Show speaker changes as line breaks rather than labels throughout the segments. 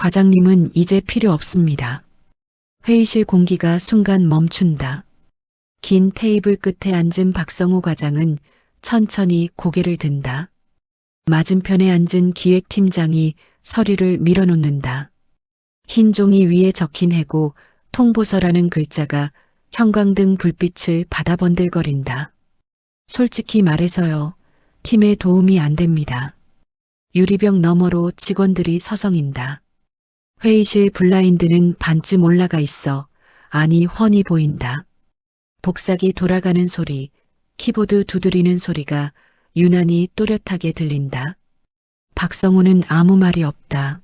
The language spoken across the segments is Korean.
과장님은 이제 필요 없습니다. 회의실 공기가 순간 멈춘다. 긴 테이블 끝에 앉은 박성호 과장은 천천히 고개를 든다. 맞은편에 앉은 기획팀장이 서류를 밀어놓는다. 흰 종이 위에 적힌 해고 통보서라는 글자가 형광등 불빛을 받아 번들거린다. 솔직히 말해서요. 팀에 도움이 안 됩니다. 유리병 너머로 직원들이 서성인다. 회의실 블라인드는 반쯤 올라가 있어 안이 훤히 보인다. 복사기 돌아가는 소리, 키보드 두드리는 소리가 유난히 또렷하게 들린다. 박성우는 아무 말이 없다.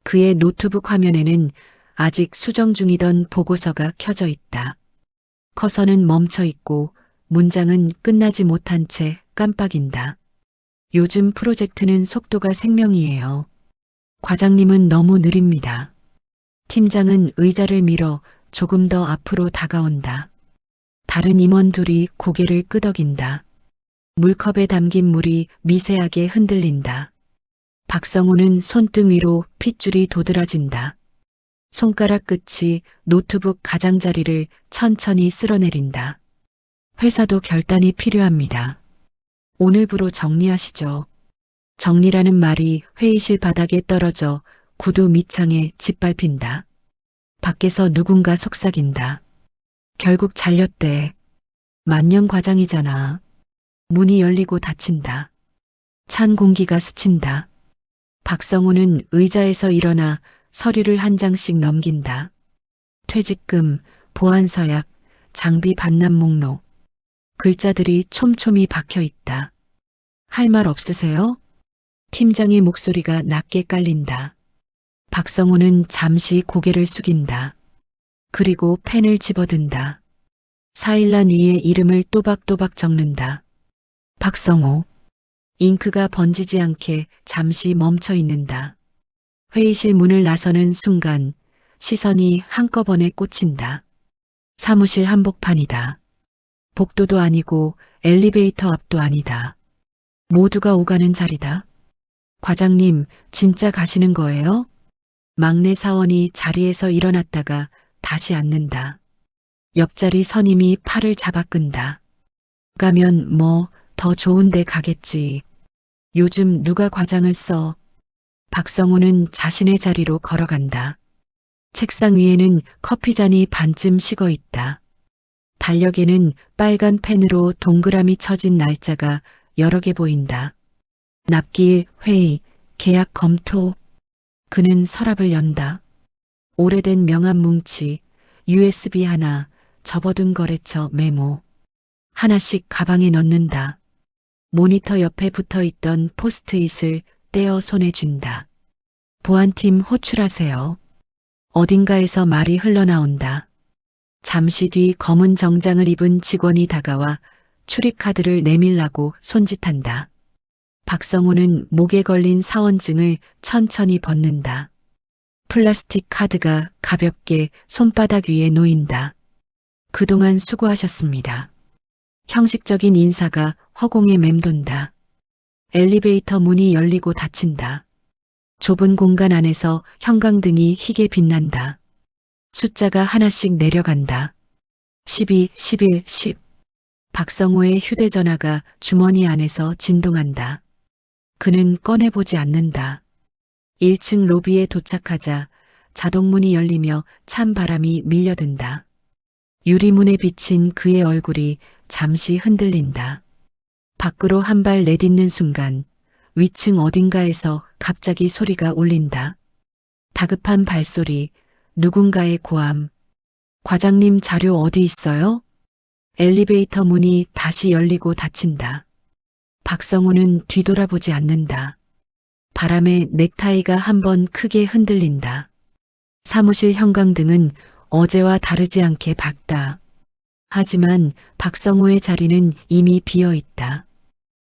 그의 노트북 화면에는 아직 수정 중이던 보고서가 켜져 있다. 커서는 멈춰 있고 문장은 끝나지 못한 채 깜빡인다. 요즘 프로젝트는 속도가 생명이에요. 과장님은 너무 느립니다. 팀장은 의자를 밀어 조금 더 앞으로 다가온다. 다른 임원 둘이 고개를 끄덕인다. 물컵에 담긴 물이 미세하게 흔들린다. 박성우는 손등 위로 핏줄이 도드라진다. 손가락 끝이 노트북 가장자리를 천천히 쓸어내린다. 회사도 결단이 필요합니다. 오늘부로 정리하시죠. 정리라는 말이 회의실 바닥에 떨어져 구두 밑창에 짓밟힌다. 밖에서 누군가 속삭인다. 결국 잘렸대. 만년 과장이잖아. 문이 열리고 닫힌다. 찬 공기가 스친다. 박성우는 의자에서 일어나 서류를 한 장씩 넘긴다. 퇴직금, 보안서약, 장비 반납 목록. 글자들이 촘촘히 박혀 있다. 할 말 없으세요? 팀장의 목소리가 낮게 깔린다. 박성우는 잠시 고개를 숙인다. 그리고 펜을 집어든다. 사일란 위에 이름을 또박또박 적는다. 박성우. 잉크가 번지지 않게 잠시 멈춰 있는다. 회의실 문을 나서는 순간 시선이 한꺼번에 꽂힌다. 사무실 한복판이다. 복도도 아니고 엘리베이터 앞도 아니다. 모두가 오가는 자리다. 과장님, 진짜 가시는 거예요? 막내 사원이 자리에서 일어났다가 다시 앉는다. 옆자리 선임이 팔을 잡아 끈다. 가면 뭐 더 좋은 데 가겠지. 요즘 누가 과장을 써? 박성우는 자신의 자리로 걸어간다. 책상 위에는 커피잔이 반쯤 식어 있다. 달력에는 빨간 펜으로 동그라미 쳐진 날짜가 여러 개 보인다. 납기일, 회의, 계약 검토. 그는 서랍을 연다. 오래된 명함 뭉치, USB 하나, 접어둔 거래처 메모. 하나씩 가방에 넣는다. 모니터 옆에 붙어 있던 포스트잇을 떼어 손에 쥔다. 보안팀 호출하세요. 어딘가에서 말이 흘러나온다. 잠시 뒤 검은 정장을 입은 직원이 다가와 출입카드를 내밀라고 손짓한다. 박성우는 목에 걸린 사원증을 천천히 벗는다. 플라스틱 카드가 가볍게 손바닥 위에 놓인다. 그동안 수고하셨습니다. 형식적인 인사가 허공에 맴돈다. 엘리베이터 문이 열리고 닫힌다. 좁은 공간 안에서 형광등이 희게 빛난다. 숫자가 하나씩 내려간다. 12, 11, 10. 박성호의 휴대전화가 주머니 안에서 진동한다. 그는 꺼내보지 않는다. 1층 로비에 도착하자 자동문이 열리며 찬 바람이 밀려든다. 유리문에 비친 그의 얼굴이 잠시 흔들린다. 밖으로 한 발 내딛는 순간 위층 어딘가에서 갑자기 소리가 울린다. 다급한 발소리, 누군가의 고함. 과장님 자료 어디 있어요? 엘리베이터 문이 다시 열리고 닫힌다. 박성우는 뒤돌아보지 않는다. 바람에 넥타이가 한번 크게 흔들린다. 사무실 형광등은 어제와 다르지 않게 밝다. 하지만 박성우의 자리는 이미 비어 있다.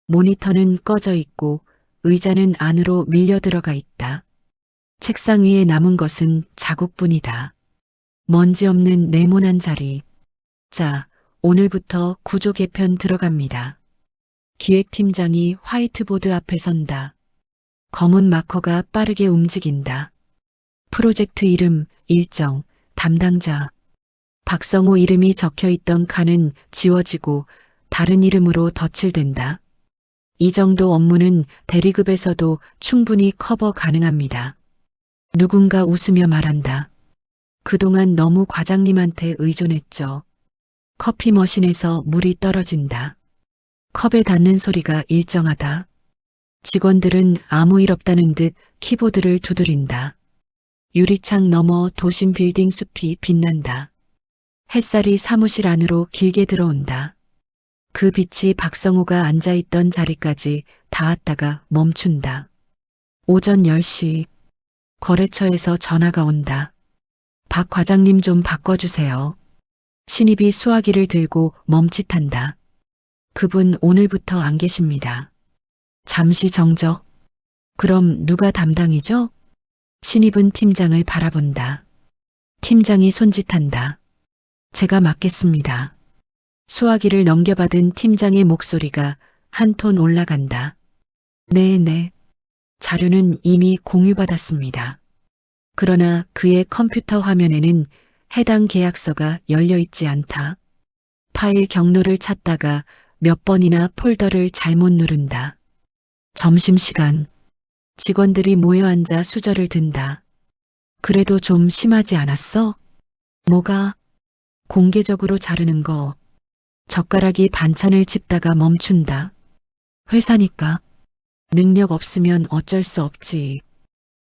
모니터는 꺼져 있고 의자는 안으로 밀려 들어가 있다. 책상 위에 남은 것은 자국뿐이다. 먼지 없는 네모난 자리. 자, 오늘부터 구조 개편 들어갑니다. 기획팀장이 화이트보드 앞에 선다. 검은 마커가 빠르게 움직인다. 프로젝트 이름, 일정, 담당자. 박성호 이름이 적혀 있던 칸은 지워지고 다른 이름으로 덧칠된다. 이 정도 업무는 대리급에서도 충분히 커버 가능합니다. 누군가 웃으며 말한다. 그동안 너무 과장님한테 의존했죠. 커피 머신에서 물이 떨어진다. 컵에 닿는 소리가 일정하다. 직원들은 아무 일 없다는 듯 키보드를 두드린다. 유리창 너머 도심 빌딩 숲이 빛난다. 햇살이 사무실 안으로 길게 들어온다. 그 빛이 박성호가 앉아있던 자리까지 닿았다가 멈춘다. 오전 10시 거래처에서 전화가 온다. 박 과장님 좀 바꿔주세요. 신입이 수화기를 들고 멈칫한다. 그분 오늘부터 안 계십니다. 잠시 정적. 그럼 누가 담당이죠? 신입은 팀장을 바라본다. 팀장이 손짓한다. 제가 맡겠습니다. 수화기를 넘겨받은 팀장의 목소리가 한 톤 올라간다. 네네. 자료는 이미 공유받았습니다. 그러나 그의 컴퓨터 화면에는 해당 계약서가 열려 있지 않다. 파일 경로를 찾다가 몇 번이나 폴더를 잘못 누른다. 점심시간. 직원들이 모여 앉아 수저를 든다. 그래도 좀 심하지 않았어? 뭐가? 공개적으로 자르는 거. 젓가락이 반찬을 짚다가 멈춘다. 회사니까. 능력 없으면 어쩔 수 없지.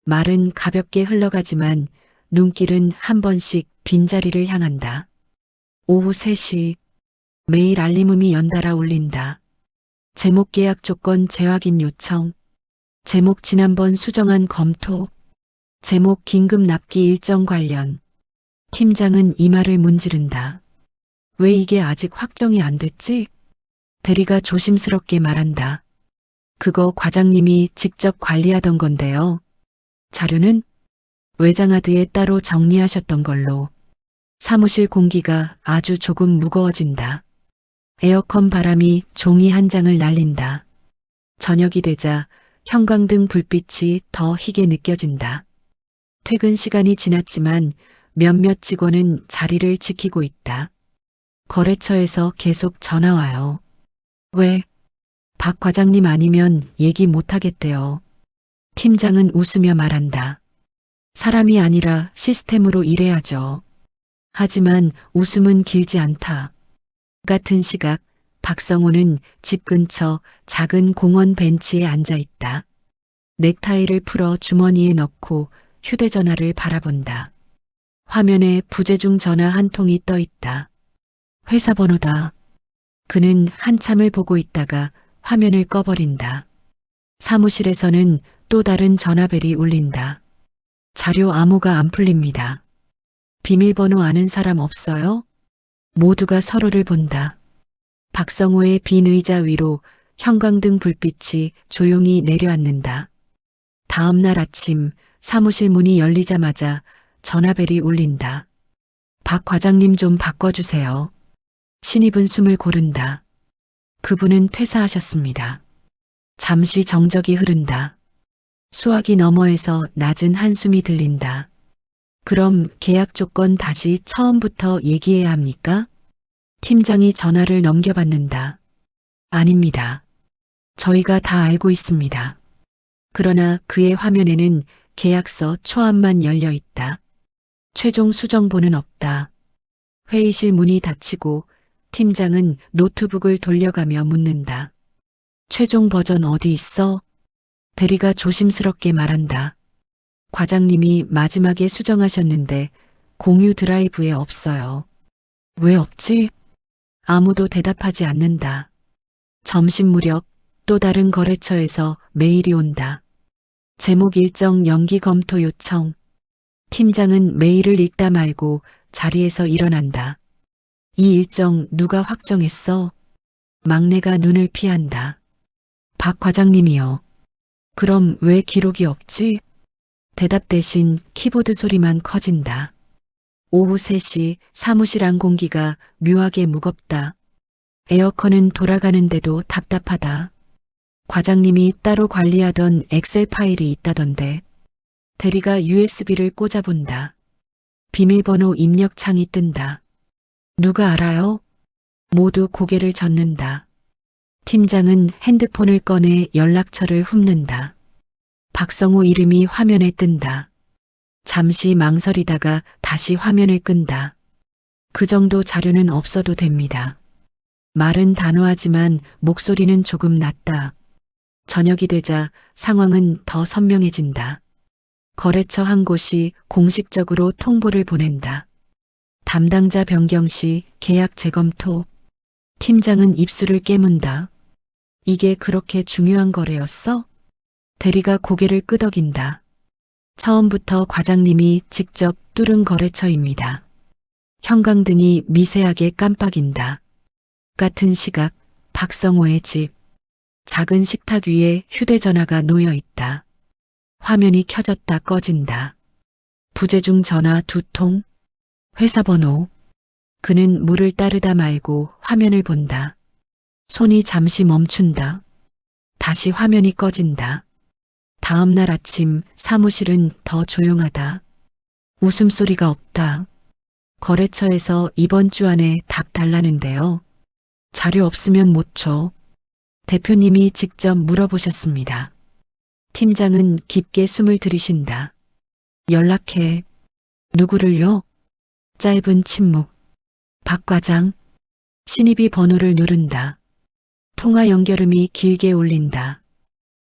말은 가볍게 흘러가지만 눈길은 한 번씩 빈자리를 향한다. 오후 3시. 매일 알림음이 연달아 울린다. 제목 계약 조건 재확인 요청. 제목 지난번 수정안 검토. 제목 긴급 납기 일정 관련. 팀장은 이마를 문지른다. 왜 이게 아직 확정이 안 됐지? 대리가 조심스럽게 말한다. 그거 과장님이 직접 관리하던 건데요. 자료는 외장하드에 따로 정리하셨던 걸로. 사무실 공기가 아주 조금 무거워진다. 에어컨 바람이 종이 한 장을 날린다. 저녁이 되자 형광등 불빛이 더 희게 느껴진다. 퇴근 시간이 지났지만 몇몇 직원은 자리를 지키고 있다. 거래처에서 계속 전화 와요. 왜? 박 과장님 아니면 얘기 못하겠대요. 팀장은 웃으며 말한다. 사람이 아니라 시스템으로 일해야죠. 하지만 웃음은 길지 않다. 같은 시각 박성호는 집 근처 작은 공원 벤치에 앉아 있다. 넥타이를 풀어 주머니에 넣고 휴대전화를 바라본다. 화면에 부재중 전화 한 통이 떠 있다. 회사 번호다. 그는 한참을 보고 있다가 화면을 꺼버린다. 사무실에서는 또 다른 전화벨이 울린다. 자료 암호가 안 풀립니다. 비밀번호 아는 사람 없어요? 모두가 서로를 본다. 박성호의 빈 의자 위로 형광등 불빛이 조용히 내려앉는다. 다음 날 아침 사무실 문이 열리자마자 전화벨이 울린다. 박 과장님 좀 바꿔주세요. 신입은 숨을 고른다. 그분은 퇴사하셨습니다. 잠시 정적이 흐른다. 수화기 너머에서 낮은 한숨이 들린다. 그럼 계약 조건 다시 처음부터 얘기해야 합니까? 팀장이 전화를 넘겨받는다. 아닙니다. 저희가 다 알고 있습니다. 그러나 그의 화면에는 계약서 초안만 열려 있다. 최종 수정본은 없다. 회의실 문이 닫히고 팀장은 노트북을 돌려가며 묻는다. 최종 버전 어디 있어? 대리가 조심스럽게 말한다. 과장님이 마지막에 수정하셨는데 공유 드라이브에 없어요. 왜 없지? 아무도 대답하지 않는다. 점심 무렵 또 다른 거래처에서 메일이 온다. 제목 일정 연기 검토 요청. 팀장은 메일을 읽다 말고 자리에서 일어난다. 이 일정 누가 확정했어? 막내가 눈을 피한다. 박 과장님이요. 그럼 왜 기록이 없지? 대답 대신 키보드 소리만 커진다. 오후 3시 사무실 안 공기가 묘하게 무겁다. 에어컨은 돌아가는데도 답답하다. 과장님이 따로 관리하던 엑셀 파일이 있다던데. 대리가 USB를 꽂아본다. 비밀번호 입력 창이 뜬다. 누가 알아요? 모두 고개를 젓는다. 팀장은 핸드폰을 꺼내 연락처를 훑는다. 박성호 이름이 화면에 뜬다. 잠시 망설이다가 다시 화면을 끈다. 그 정도 자료는 없어도 됩니다. 말은 단호하지만 목소리는 조금 낮다. 저녁이 되자 상황은 더 선명해진다. 거래처 한 곳이 공식적으로 통보를 보낸다. 담당자 변경 시 계약 재검토. 팀장은 입술을 깨문다. 이게 그렇게 중요한 거래였어? 대리가 고개를 끄덕인다. 처음부터 과장님이 직접 뚫은 거래처입니다. 형광등이 미세하게 깜빡인다. 같은 시각 박성호의 집. 작은 식탁 위에 휴대전화가 놓여 있다. 화면이 켜졌다 꺼진다. 부재중 전화 2통. 회사 번호. 그는 물을 따르다 말고 화면을 본다. 손이 잠시 멈춘다. 다시 화면이 꺼진다. 다음 날 아침 사무실은 더 조용하다. 웃음소리가 없다. 거래처에서 이번 주 안에 답 달라는데요. 자료 없으면 못 줘. 대표님이 직접 물어보셨습니다. 팀장은 깊게 숨을 들이쉰다. 연락해. 누구를요? 짧은 침묵. 박 과장. 신입이 번호를 누른다. 통화 연결음이 길게 울린다.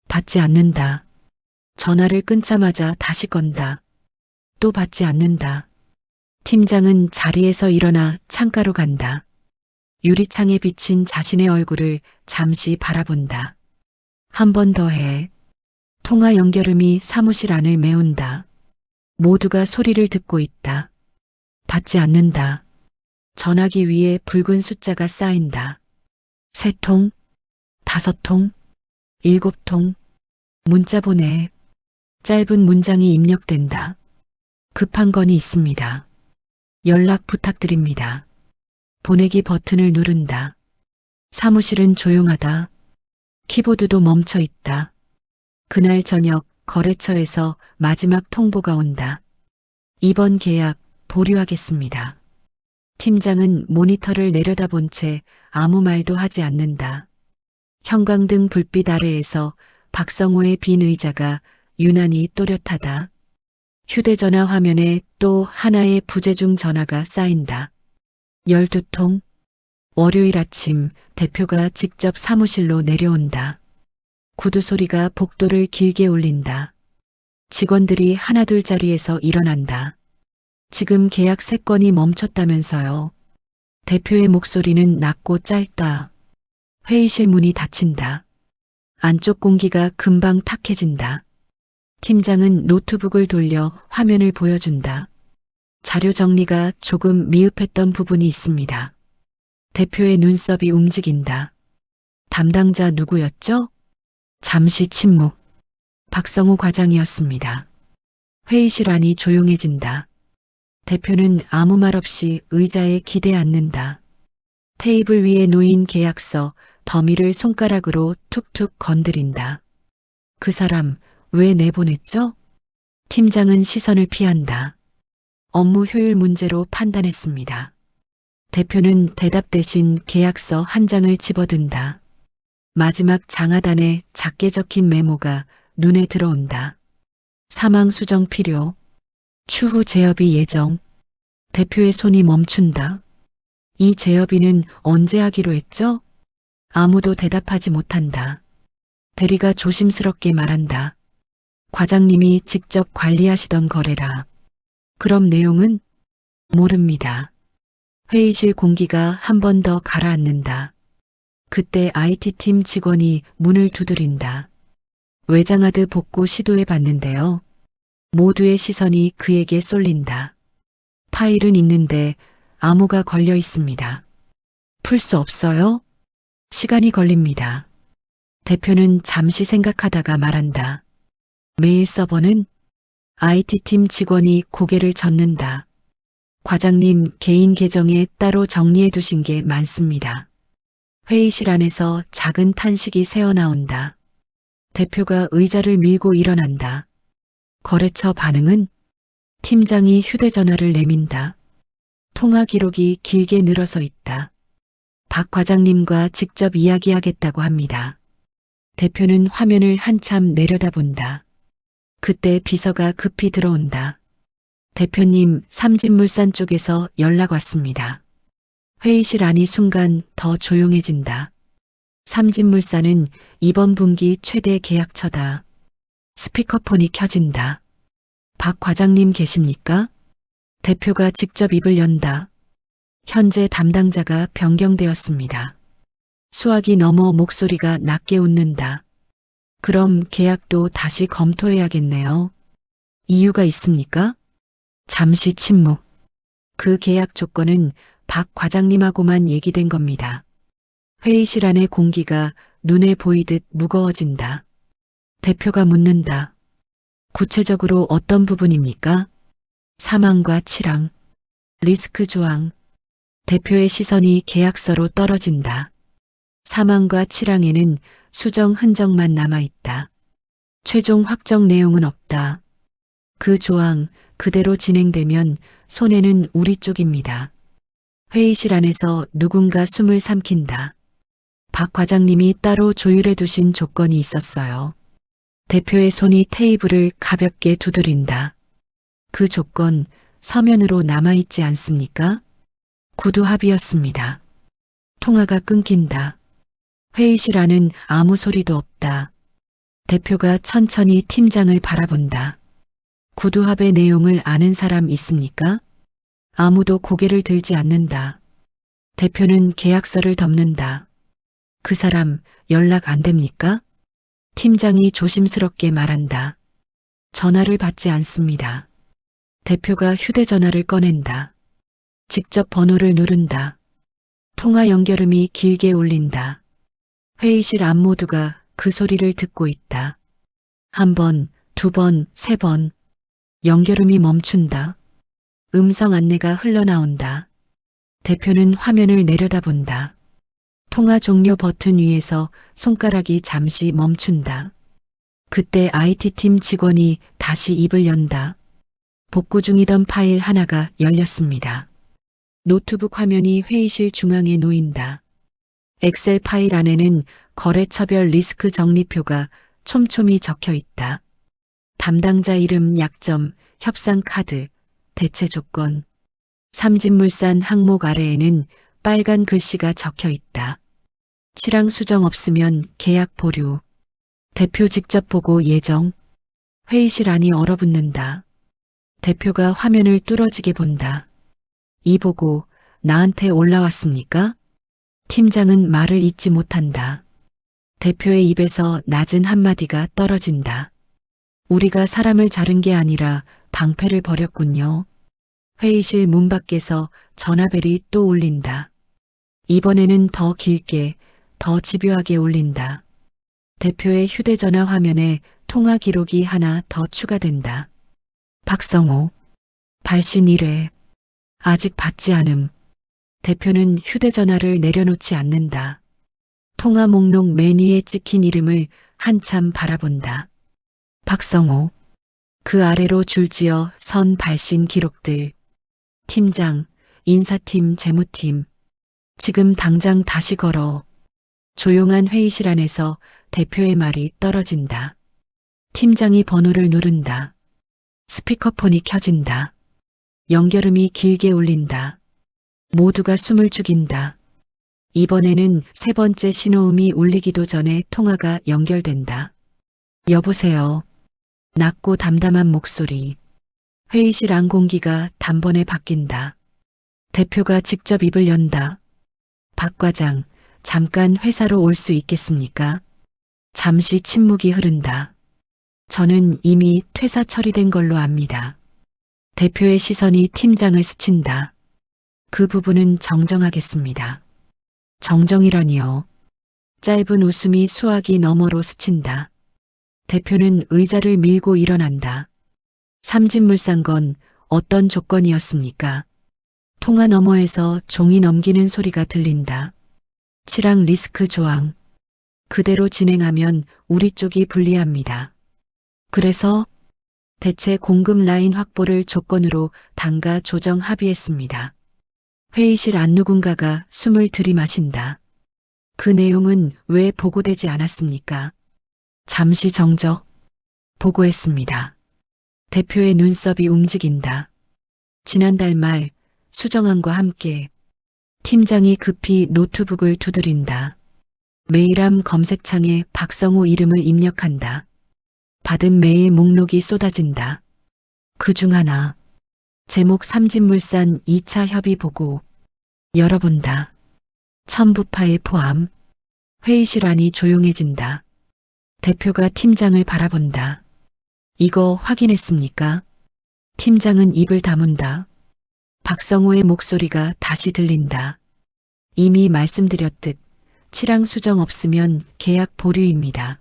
받지 않는다. 전화를 끊자마자 다시 건다. 또 받지 않는다. 팀장은 자리에서 일어나 창가로 간다. 유리창에 비친 자신의 얼굴을 잠시 바라본다. 한 번 더 해. 통화 연결음이 사무실 안을 메운다. 모두가 소리를 듣고 있다. 받지 않는다. 전화기 위에 붉은 숫자가 쌓인다. 3통, 5통, 7통. 문자 보내. 짧은 문장이 입력된다. 급한 건이 있습니다. 연락 부탁드립니다. 보내기 버튼을 누른다. 사무실은 조용하다. 키보드도 멈춰 있다. 그날 저녁 거래처에서 마지막 통보가 온다. 이번 계약 보류하겠습니다. 팀장은 모니터를 내려다본 채 아무 말도 하지 않는다. 형광등 불빛 아래에서 박성호의 빈 의자가 유난히 또렷하다. 휴대전화 화면에 또 하나의 부재중 전화가 쌓인다. 12통. 월요일 아침 대표가 직접 사무실로 내려온다. 구두 소리가 복도를 길게 울린다. 직원들이 하나둘 자리에서 일어난다. 지금 계약 3건이 멈췄다면서요. 대표의 목소리는 낮고 짧다. 회의실 문이 닫힌다. 안쪽 공기가 금방 탁해진다. 팀장은 노트북을 돌려 화면을 보여준다. 자료 정리가 조금 미흡했던 부분이 있습니다. 대표의 눈썹이 움직인다. 담당자 누구였죠? 잠시 침묵. 박성호 과장이었습니다. 회의실 안이 조용해진다. 대표는 아무 말 없이 의자에 기대 앉는다. 테이블 위에 놓인 계약서, 더미를 손가락으로 툭툭 건드린다. 그 사람 왜 내보냈죠? 팀장은 시선을 피한다. 업무 효율 문제로 판단했습니다. 대표는 대답 대신 계약서 한 장을 집어든다. 마지막 장하단에 작게 적힌 메모가 눈에 들어온다. 사망 수정 필요. 추후 재협의 예정. 대표의 손이 멈춘다. 이 재협의는 언제 하기로 했죠? 아무도 대답하지 못한다. 대리가 조심스럽게 말한다. 과장님이 직접 관리하시던 거래라. 그럼 내용은? 모릅니다. 회의실 공기가 한 번 더 가라앉는다. 그때 IT팀 직원이 문을 두드린다. 외장하드 복구 시도해 봤는데요. 모두의 시선이 그에게 쏠린다. 파일은 있는데 암호가 걸려 있습니다. 풀 수 없어요? 시간이 걸립니다. 대표는 잠시 생각하다가 말한다. 메일 서버는? IT팀 직원이 고개를 젓는다. 과장님 개인 계정에 따로 정리해 두신 게 많습니다. 회의실 안에서 작은 탄식이 새어나온다. 대표가 의자를 밀고 일어난다. 거래처 반응은? 팀장이 휴대전화를 내민다. 통화 기록이 길게 늘어서 있다. 박 과장님과 직접 이야기하겠다고 합니다. 대표는 화면을 한참 내려다본다. 그때 비서가 급히 들어온다. 대표님, 삼진물산 쪽에서 연락 왔습니다. 회의실 안이 순간 더 조용해진다. 삼진물산은 이번 분기 최대 계약처다. 스피커폰이 켜진다. 박 과장님 계십니까? 대표가 직접 입을 연다. 현재 담당자가 변경되었습니다. 수화기 너머 목소리가 낮게 웃는다. 그럼 계약도 다시 검토해야겠네요. 이유가 있습니까? 잠시 침묵. 그 계약 조건은 박 과장님하고만 얘기된 겁니다. 회의실 안의 공기가 눈에 보이듯 무거워진다. 대표가 묻는다. 구체적으로 어떤 부분입니까? 사망과 치랑, 리스크 조항. 대표의 시선이 계약서로 떨어진다. 사망과 치랑에는 수정 흔적만 남아있다. 최종 확정 내용은 없다. 그 조항 그대로 진행되면 손해는 우리 쪽입니다. 회의실 안에서 누군가 숨을 삼킨다. 박 과장님이 따로 조율해 두신 조건이 있었어요. 대표의 손이 테이블을 가볍게 두드린다. 그 조건 서면으로 남아있지 않습니까? 구두 합의였습니다. 통화가 끊긴다. 회의실 안은 아무 소리도 없다. 대표가 천천히 팀장을 바라본다. 구두합의 내용을 아는 사람 있습니까? 아무도 고개를 들지 않는다. 대표는 계약서를 덮는다. 그 사람 연락 안 됩니까? 팀장이 조심스럽게 말한다. 전화를 받지 않습니다. 대표가 휴대전화를 꺼낸다. 직접 번호를 누른다. 통화 연결음이 길게 울린다. 회의실 안 모두가 그 소리를 듣고 있다. 한 번, 두 번, 세 번. 연결음이 멈춘다. 음성 안내가 흘러나온다. 대표는 화면을 내려다본다. 통화 종료 버튼 위에서 손가락이 잠시 멈춘다. 그때 IT팀 직원이 다시 입을 연다. 복구 중이던 파일 하나가 열렸습니다. 노트북 화면이 회의실 중앙에 놓인다. 엑셀 파일 안에는 거래처별 리스크 정리표가 촘촘히 적혀 있다. 담당자 이름, 약점, 협상 카드, 대체 조건. 삼진물산 항목 아래에는 빨간 글씨가 적혀 있다. 치랑 수정 없으면 계약 보류. 대표 직접 보고 예정. 회의실 안이 얼어붙는다. 대표가 화면을 뚫어지게 본다. 이 보고 나한테 올라왔습니까? 팀장은 말을 잇지 못한다. 대표의 입에서 낮은 한마디가 떨어진다. 우리가 사람을 자른 게 아니라 방패를 벌였군요. 회의실 문 밖에서 전화벨이 또 울린다. 이번에는 더 길게, 더 집요하게 울린다. 대표의 휴대전화 화면에 통화 기록이 하나 더 추가된다. 박성호, 발신 1회. 아직 받지 않음. 대표는 휴대전화를 내려놓지 않는다. 통화 목록 맨 위에 찍힌 이름을 한참 바라본다. 박성호. 그 아래로 줄지어 선 발신 기록들. 팀장, 인사팀, 재무팀. 지금 당장 다시 걸어. 조용한 회의실 안에서 대표의 말이 떨어진다. 팀장이 번호를 누른다. 스피커폰이 켜진다. 연결음이 길게 울린다. 모두가 숨을 죽인다. 이번에는 세 번째 신호음이 울리기도 전에 통화가 연결된다. 여보세요. 낮고 담담한 목소리. 회의실 안 공기가 단번에 바뀐다. 대표가 직접 입을 연다. 박 과장, 잠깐 회사로 올 수 있겠습니까? 잠시 침묵이 흐른다. 저는 이미 퇴사 처리된 걸로 압니다. 대표의 시선이 팀장을 스친다. 그 부분은 정정하겠습니다. 정정이라니요. 짧은 웃음이 수화기 너머로 스친다. 대표는 의자를 밀고 일어난다. 삼진물산 건 어떤 조건이었습니까? 통화 너머에서 종이 넘기는 소리가 들린다. 치랑 리스크 조항. 그대로 진행하면 우리 쪽이 불리합니다. 그래서 대체 공급 라인 확보를 조건으로 단가 조정 합의했습니다. 회의실 안 누군가가 숨을 들이마신다. 그 내용은 왜 보고되지 않았습니까? 잠시 정적. 보고했습니다. 대표의 눈썹이 움직인다. 지난달 말 수정안과 함께 팀장이 급히 노트북을 두드린다. 메일함 검색창에 박성우 이름을 입력한다. 받은 메일 목록이 쏟아진다. 그중 하나. 제목 삼진물산 2차 협의 보고. 열어본다. 첨부 파일 포함. 회의실 안이 조용해진다. 대표가 팀장을 바라본다. 이거 확인했습니까? 팀장은 입을 다문다. 박성호의 목소리가 다시 들린다. 이미 말씀드렸듯 치랑 수정 없으면 계약 보류입니다.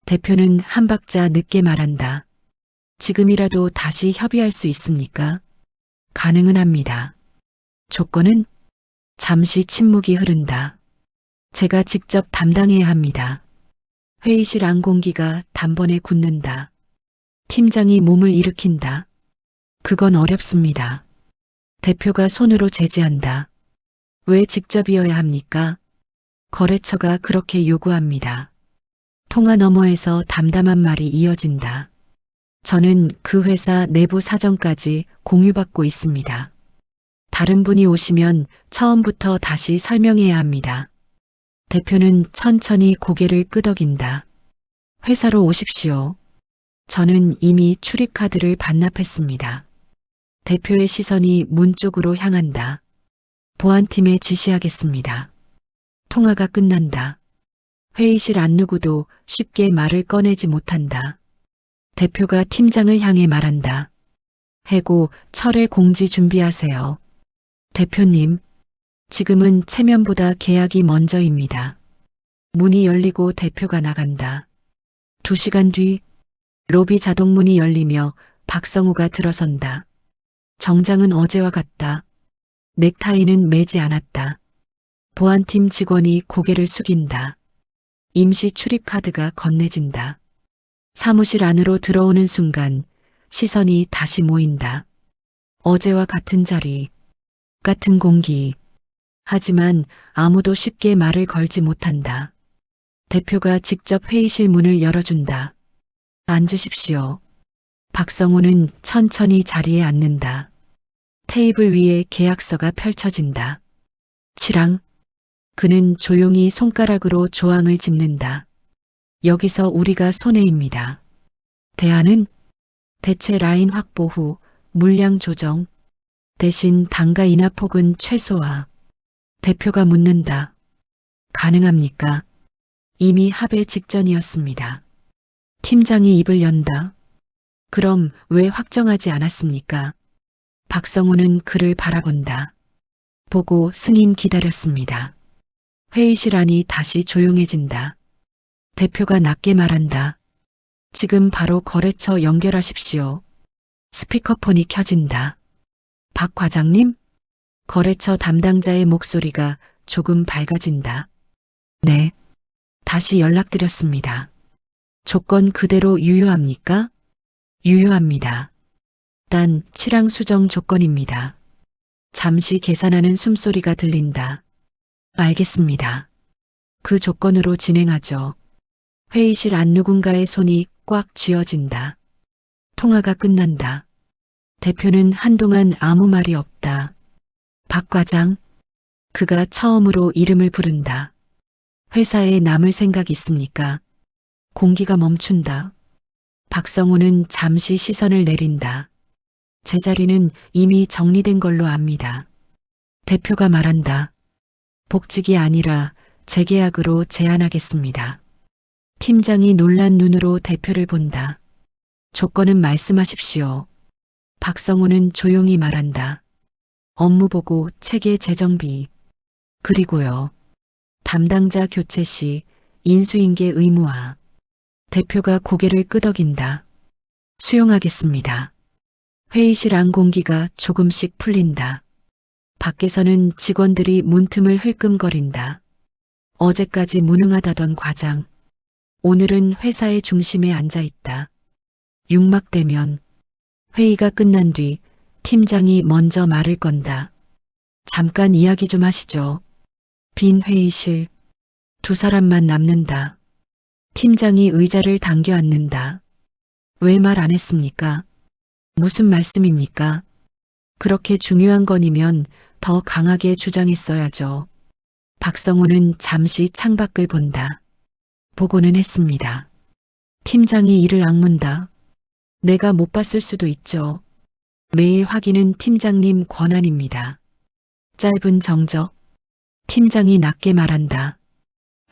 대표는 한 박자 늦게 말한다. 지금이라도 다시 협의할 수 있습니까? 가능은 합니다. 조건은? 잠시 침묵이 흐른다. 제가 직접 담당해야 합니다. 회의실 안 공기가 단번에 굳는다. 팀장이 몸을 일으킨다. 그건 어렵습니다. 대표가 손으로 제지한다. 왜 직접이어야 합니까? 거래처가 그렇게 요구합니다. 통화 너머에서 담담한 말이 이어진다. 저는 그 회사 내부 사정까지 공유받고 있습니다. 다른 분이 오시면 처음부터 다시 설명해야 합니다. 대표는 천천히 고개를 끄덕인다. 회사로 오십시오. 저는 이미 출입카드를 반납했습니다. 대표의 시선이 문 쪽으로 향한다. 보안팀에 지시하겠습니다. 통화가 끝난다. 회의실 안 누구도 쉽게 말을 꺼내지 못한다. 대표가 팀장을 향해 말한다. 해고 철회 공지 준비하세요. 대표님, 지금은 체면보다 계약이 먼저입니다. 문이 열리고 대표가 나간다. 2시간 뒤 로비 자동문이 열리며 박성우가 들어선다. 정장은 어제와 같다. 넥타이는 매지 않았다. 보안팀 직원이 고개를 숙인다. 임시 출입카드가 건네진다. 사무실 안으로 들어오는 순간 시선이 다시 모인다. 어제와 같은 자리, 같은 공기. 하지만 아무도 쉽게 말을 걸지 못한다. 대표가 직접 회의실 문을 열어준다. 앉으십시오. 박성우는 천천히 자리에 앉는다. 테이블 위에 계약서가 펼쳐진다. 치랑. 그는 조용히 손가락으로 조항을 짚는다. 여기서 우리가 손해입니다. 대안은 대체 라인 확보 후 물량 조정, 대신 단가 인하 폭은 최소화. 대표가 묻는다. 가능합니까? 이미 합의 직전이었습니다. 팀장이 입을 연다. 그럼 왜 확정하지 않았습니까? 박성우는 그를 바라본다. 보고 승인 기다렸습니다. 회의실 안이 다시 조용해진다. 대표가 낮게 말한다. 지금 바로 거래처 연결하십시오. 스피커폰이 켜진다. 박 과장님? 거래처 담당자의 목소리가 조금 밝아진다. 네. 다시 연락드렸습니다. 조건 그대로 유효합니까? 유효합니다. 단 치랑 수정 조건입니다. 잠시 계산하는 숨소리가 들린다. 알겠습니다. 그 조건으로 진행하죠. 회의실 안 누군가의 손이 꽉 쥐어진다. 통화가 끝난다. 대표는 한동안 아무 말이 없다. 박 과장. 그가 처음으로 이름을 부른다. 회사에 남을 생각 있습니까? 공기가 멈춘다. 박성우는 잠시 시선을 내린다. 제자리는 이미 정리된 걸로 압니다. 대표가 말한다. 복직이 아니라 재계약으로 제안하겠습니다. 팀장이 놀란 눈으로 대표를 본다. 조건은 말씀하십시오. 박성우는 조용히 말한다. 업무보고 체계 재정비. 그리고요. 담당자 교체 시 인수인계 의무화. 대표가 고개를 끄덕인다. 수용하겠습니다. 회의실 안 공기가 조금씩 풀린다. 밖에서는 직원들이 문틈을 흘끔거린다. 어제까지 무능하다던 과장. 오늘은 회사의 중심에 앉아 있다. 육막대면 회의가 끝난 뒤 팀장이 먼저 말을 건다. 잠깐 이야기 좀 하시죠. 빈 회의실. 두 사람만 남는다. 팀장이 의자를 당겨 앉는다. 왜 말 안 했습니까? 무슨 말씀입니까? 그렇게 중요한 건이면 더 강하게 주장했어야죠. 박성호는 잠시 창밖을 본다. 보고는 했습니다. 팀장이 이를 악문다. 내가 못 봤을 수도 있죠. 매일 확인은 팀장님 권한입니다. 짧은 정적. 팀장이 낮게 말한다.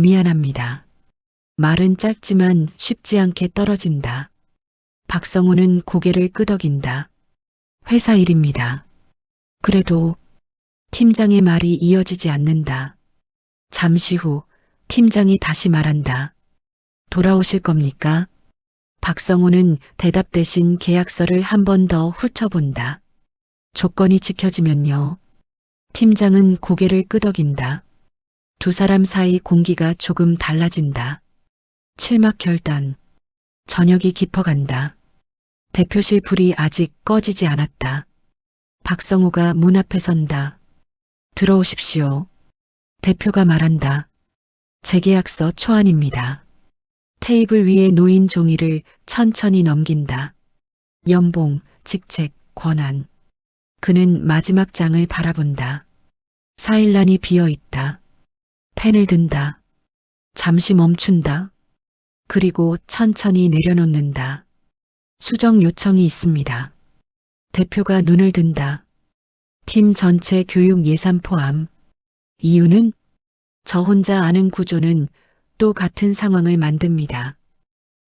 미안합니다. 말은 짧지만 쉽지 않게 떨어진다. 박성호는 고개를 끄덕인다. 회사 일입니다. 그래도 팀장의 말이 이어지지 않는다. 잠시 후 팀장이 다시 말한다. 돌아오실 겁니까? 박성호는 대답 대신 계약서를 한 번 더 훑어본다. 조건이 지켜지면요. 팀장은 고개를 끄덕인다. 두 사람 사이 공기가 조금 달라진다. 칠막 결단. 저녁이 깊어간다. 대표실 불이 아직 꺼지지 않았다. 박성호가 문 앞에 선다. 들어오십시오. 대표가 말한다. 재계약서 초안입니다. 테이블 위에 놓인 종이를 천천히 넘긴다. 연봉, 직책, 권한. 그는 마지막 장을 바라본다. 사일란이 비어 있다. 펜을 든다. 잠시 멈춘다. 그리고 천천히 내려놓는다. 수정 요청이 있습니다. 대표가 눈을 든다. 팀 전체 교육 예산 포함. 이유는 저 혼자 아는 구조는 또 같은 상황을 만듭니다.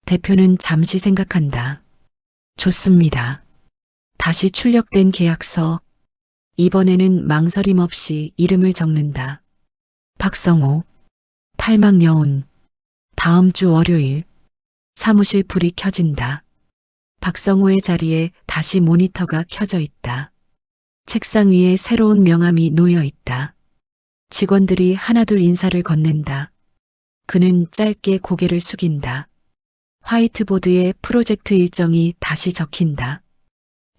대표는 잠시 생각한다. 좋습니다. 다시 출력된 계약서. 이번에는 망설임 없이 이름을 적는다. 박성호. 팔막여운. 다음 주 월요일. 사무실 불이 켜진다. 박성호의 자리에 다시 모니터가 켜져 있다. 책상 위에 새로운 명함이 놓여 있다. 직원들이 하나둘 인사를 건넨다. 그는 짧게 고개를 숙인다. 화이트보드에 프로젝트 일정이 다시 적힌다.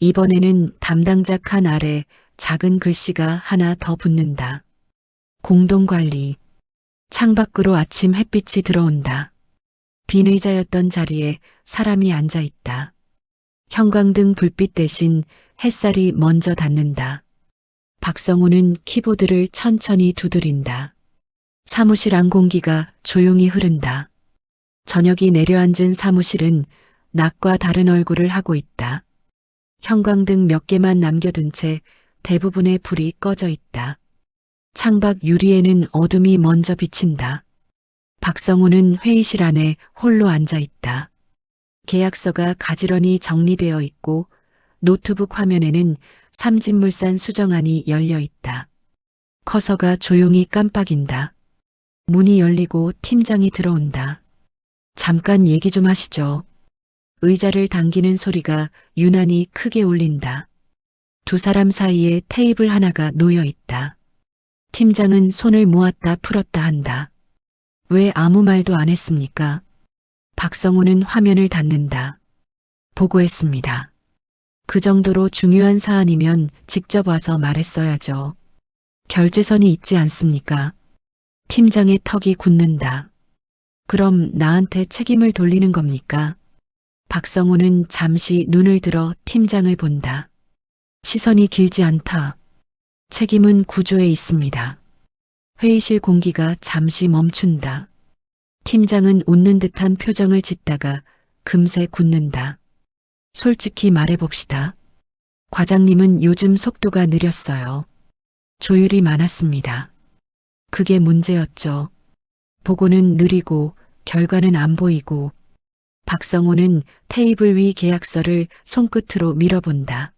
이번에는 담당자 칸 아래 작은 글씨가 하나 더 붙는다. 공동관리. 창밖으로 아침 햇빛이 들어온다. 빈 의자였던 자리에 사람이 앉아 있다. 형광등 불빛 대신 햇살이 먼저 닿는다. 박성호는 키보드를 천천히 두드린다. 사무실 안 공기가 조용히 흐른다. 저녁이 내려앉은 사무실은 낮과 다른 얼굴을 하고 있다. 형광등 몇 개만 남겨둔 채 대부분의 불이 꺼져 있다. 창밖 유리에는 어둠이 먼저 비친다. 박성호는 회의실 안에 홀로 앉아 있다. 계약서가 가지런히 정리되어 있고 노트북 화면에는 삼진물산 수정안이 열려 있다. 커서가 조용히 깜빡인다. 문이 열리고 팀장이 들어온다. 잠깐 얘기 좀 하시죠. 의자를 당기는 소리가 유난히 크게 울린다. 두 사람 사이에 테이블 하나가 놓여 있다. 팀장은 손을 모았다 풀었다 한다. 왜 아무 말도 안 했습니까? 박성호는 화면을 닫는다. 보고했습니다. 그 정도로 중요한 사안이면 직접 와서 말했어야죠. 결제선이 있지 않습니까? 팀장의 턱이 굳는다. 그럼 나한테 책임을 돌리는 겁니까? 박성호는 잠시 눈을 들어 팀장을 본다. 시선이 길지 않다. 책임은 구조에 있습니다. 회의실 공기가 잠시 멈춘다. 팀장은 웃는 듯한 표정을 짓다가 금세 굳는다. 솔직히 말해봅시다. 과장님은 요즘 속도가 느렸어요. 조율이 많았습니다. 그게 문제였죠. 보고는 느리고 결과는 안 보이고. 박성호는 테이블 위 계약서를 손끝으로 밀어본다.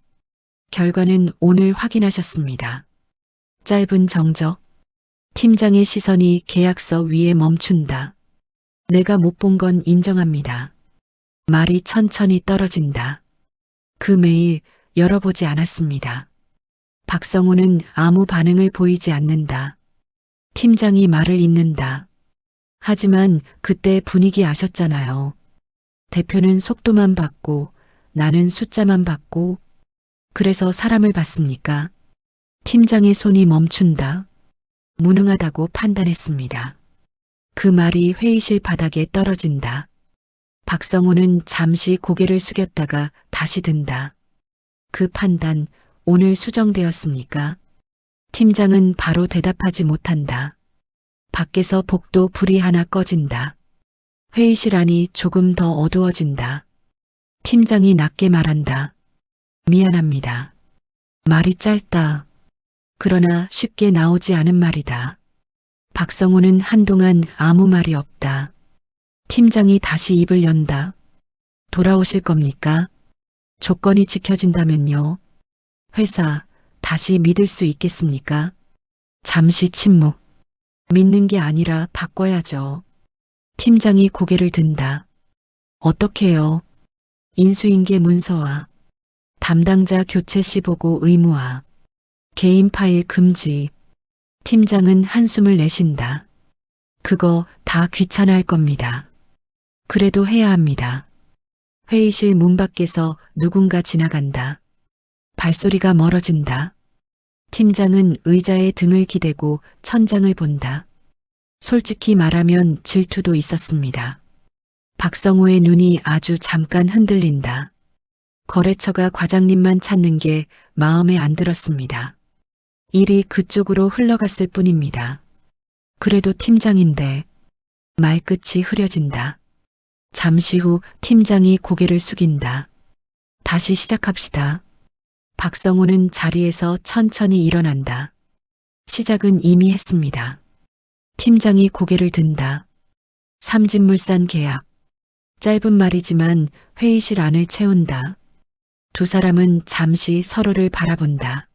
결과는 오늘 확인하셨습니다. 짧은 정적. 팀장의 시선이 계약서 위에 멈춘다. 내가 못 본 건 인정합니다. 말이 천천히 떨어진다. 그 메일 열어보지 않았습니다. 박성호는 아무 반응을 보이지 않는다. 팀장이 말을 잇는다. 하지만 그때 분위기 아셨잖아요. 대표는 속도만 봤고 나는 숫자만 받고 그래서 사람을 받습니까? 팀장의 손이 멈춘다. 무능하다고 판단했습니다. 그 말이 회의실 바닥에 떨어진다. 박성호는 잠시 고개를 숙였다가 다시 든다. 그 판단 오늘 수정되었습니까? 팀장은 바로 대답하지 못한다. 밖에서 복도 불이 하나 꺼진다. 회의실 안이 조금 더 어두워진다. 팀장이 낮게 말한다. 미안합니다. 말이 짧다. 그러나 쉽게 나오지 않은 말이다. 박성호는 한동안 아무 말이 없다. 팀장이 다시 입을 연다. 돌아오실 겁니까? 조건이 지켜진다면요. 회사 다시 믿을 수 있겠습니까? 잠시 침묵. 믿는 게 아니라 바꿔야죠. 팀장이 고개를 든다. 어떻게요? 인수인계 문서와 담당자 교체 시 보고 의무화, 개인 파일 금지. 팀장은 한숨을 내쉰다. 그거 다 귀찮아할 겁니다. 그래도 해야 합니다. 회의실 문 밖에서 누군가 지나간다. 발소리가 멀어진다. 팀장은 의자에 등을 기대고 천장을 본다. 솔직히 말하면 질투도 있었습니다. 박성호의 눈이 아주 잠깐 흔들린다. 거래처가 과장님만 찾는 게 마음에 안 들었습니다. 일이 그쪽으로 흘러갔을 뿐입니다. 그래도 팀장인데 말끝이 흐려진다. 잠시 후 팀장이 고개를 숙인다. 다시 시작합시다. 박성호는 자리에서 천천히 일어난다. 시작은 이미 했습니다. 팀장이 고개를 든다. 삼진물산 계약. 짧은 말이지만 회의실 안을 채운다. 두 사람은 잠시 서로를 바라본다.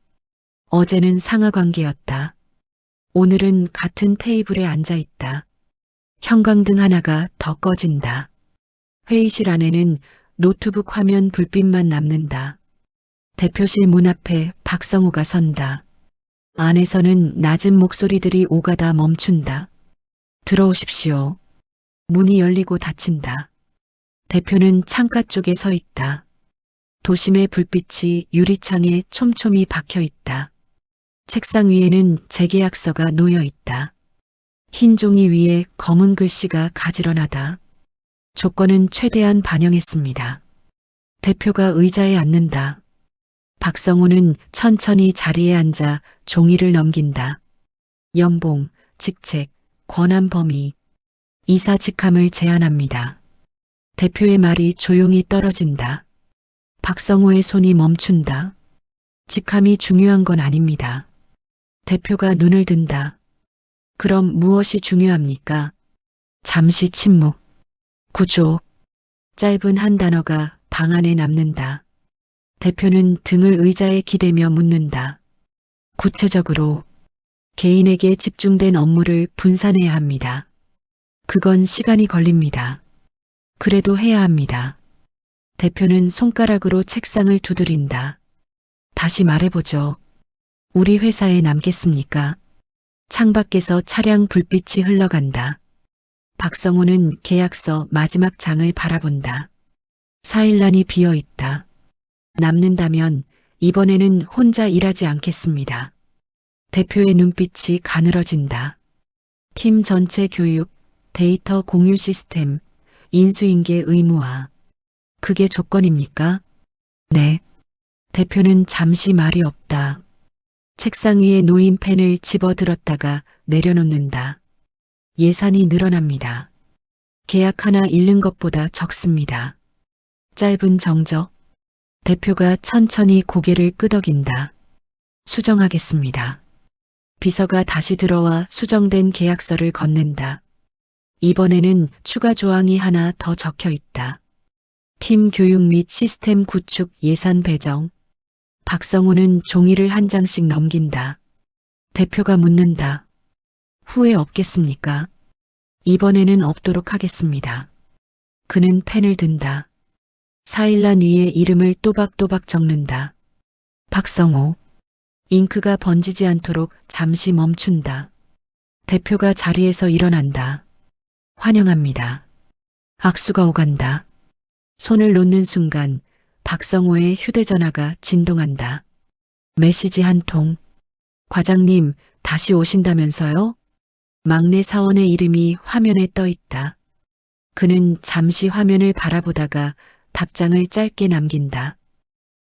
어제는 상하 관계였다. 오늘은 같은 테이블에 앉아 있다. 형광등 하나가 더 꺼진다. 회의실 안에는 노트북 화면 불빛만 남는다. 대표실 문 앞에 박성호가 선다. 안에서는 낮은 목소리들이 오가다 멈춘다. 들어오십시오. 문이 열리고 닫힌다. 대표는 창가 쪽에 서 있다. 도심의 불빛이 유리창에 촘촘히 박혀 있다. 책상 위에는 재계약서가 놓여 있다. 흰 종이 위에 검은 글씨가 가지런하다. 조건은 최대한 반영했습니다. 대표가 의자에 앉는다. 박성호는 천천히 자리에 앉아 종이를 넘긴다. 연봉, 직책, 권한 범위, 이사 직함을 제안합니다. 대표의 말이 조용히 떨어진다. 박성호의 손이 멈춘다. 직함이 중요한 건 아닙니다. 대표가 눈을 든다. 그럼 무엇이 중요합니까? 잠시 침묵. 구조. 짧은 한 단어가 방 안에 남는다. 대표는 등을 의자에 기대며 묻는다. 구체적으로 개인에게 집중된 업무를 분산해야 합니다. 그건 시간이 걸립니다. 그래도 해야 합니다. 대표는 손가락으로 책상을 두드린다. 다시 말해보죠. 우리 회사에 남겠습니까? 창밖에서 차량 불빛이 흘러간다. 박성호는 계약서 마지막 장을 바라본다. 사일란이 비어 있다. 남는다면 이번에는 혼자 일하지 않겠습니다. 대표의 눈빛이 가늘어진다. 팀 전체 교육, 데이터 공유 시스템, 인수인계 의무화. 그게 조건입니까? 네. 대표는 잠시 말이 없다. 책상 위에 놓인 펜을 집어들었다가 내려놓는다. 예산이 늘어납니다. 계약 하나 잃는 것보다 적습니다. 짧은 정적. 대표가 천천히 고개를 끄덕인다. 수정하겠습니다. 비서가 다시 들어와 수정된 계약서를 건넨다. 이번에는 추가 조항이 하나 더 적혀 있다. 팀 교육 및 시스템 구축 예산 배정. 박성호는 종이를 한 장씩 넘긴다. 대표가 묻는다. 후회 없겠습니까? 이번에는 없도록 하겠습니다. 그는 펜을 든다. 사일란 위에 이름을 또박또박 적는다. 박성호. 잉크가 번지지 않도록 잠시 멈춘다. 대표가 자리에서 일어난다. 환영합니다. 악수가 오간다. 손을 놓는 순간 박성호의 휴대전화가 진동한다. 메시지 한 통. 과장님, 다시 오신다면서요? 막내 사원의 이름이 화면에 떠 있다. 그는 잠시 화면을 바라보다가 답장을 짧게 남긴다.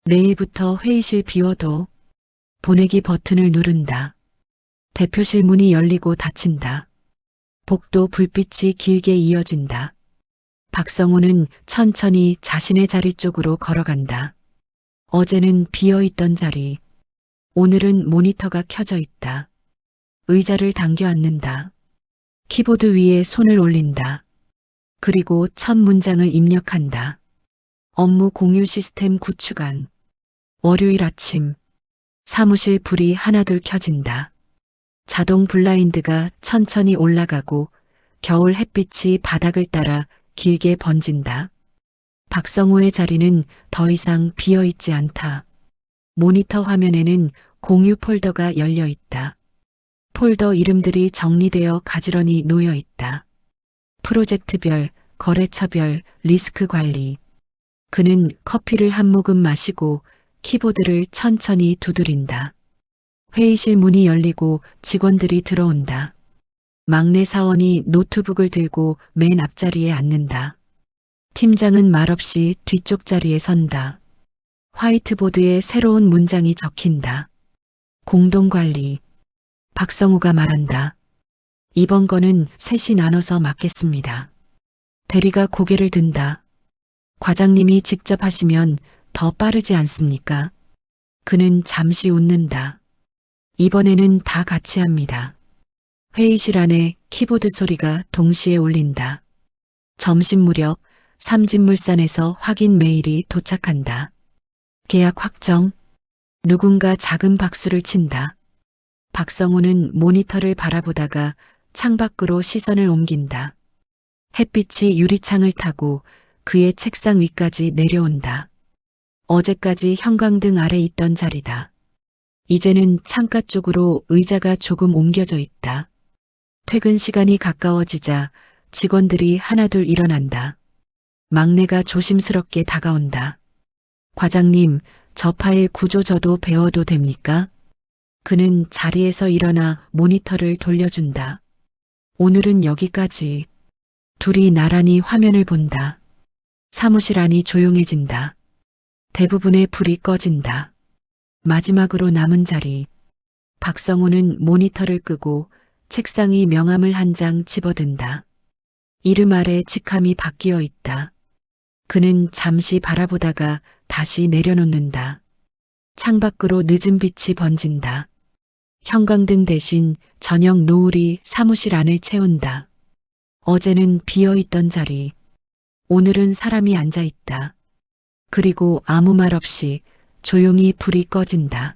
내일부터 회의실 비워둬. 보내기 버튼을 누른다. 대표실 문이 열리고 닫힌다. 복도 불빛이 길게 이어진다. 박성호는 천천히 자신의 자리 쪽으로 걸어간다. 어제는 비어있던 자리. 오늘은 모니터가 켜져 있다. 의자를 당겨 앉는다. 키보드 위에 손을 올린다. 그리고 첫 문장을 입력한다. 업무 공유 시스템 구축안. 월요일 아침. 사무실 불이 하나둘 켜진다. 자동 블라인드가 천천히 올라가고 겨울 햇빛이 바닥을 따라 길게 번진다. 박성호의 자리는 더 이상 비어있지 않다. 모니터 화면에는 공유 폴더가 열려 있다. 폴더 이름들이 정리되어 가지런히 놓여 있다. 프로젝트별, 거래처별, 리스크 관리. 그는 커피를 한 모금 마시고 키보드를 천천히 두드린다. 회의실 문이 열리고 직원들이 들어온다. 막내 사원이 노트북을 들고 맨 앞자리에 앉는다. 팀장은 말없이 뒤쪽 자리에 선다. 화이트보드에 새로운 문장이 적힌다. 공동관리. 박성호가 말한다. 이번 건은 셋이 나눠서 맡겠습니다. 대리가 고개를 든다. 과장님이 직접 하시면 더 빠르지 않습니까? 그는 잠시 웃는다. 이번에는 다 같이 합니다. 회의실 안에 키보드 소리가 동시에 울린다. 점심 무렵 삼진물산에서 확인 메일이 도착한다. 계약 확정. 누군가 작은 박수를 친다. 박성호는 모니터를 바라보다가 창밖으로 시선을 옮긴다. 햇빛이 유리창을 타고 그의 책상 위까지 내려온다. 어제까지 형광등 아래 있던 자리다. 이제는 창가 쪽으로 의자가 조금 옮겨져 있다. 퇴근 시간이 가까워지자 직원들이 하나둘 일어난다. 막내가 조심스럽게 다가온다. 과장님, 저 파일 구조 저도 배워도 됩니까? 그는 자리에서 일어나 모니터를 돌려준다. 오늘은 여기까지. 둘이 나란히 화면을 본다. 사무실 안이 조용해진다. 대부분의 불이 꺼진다. 마지막으로 남은 자리. 박성호는 모니터를 끄고 책상 위 명함을 한 장 집어든다. 이름 아래 직함이 바뀌어 있다. 그는 잠시 바라보다가 다시 내려놓는다. 창밖으로 늦은 빛이 번진다. 형광등 대신 저녁 노을이 사무실 안을 채운다. 어제는 비어있던 자리. 오늘은 사람이 앉아 있다. 그리고 아무 말 없이 조용히 불이 꺼진다.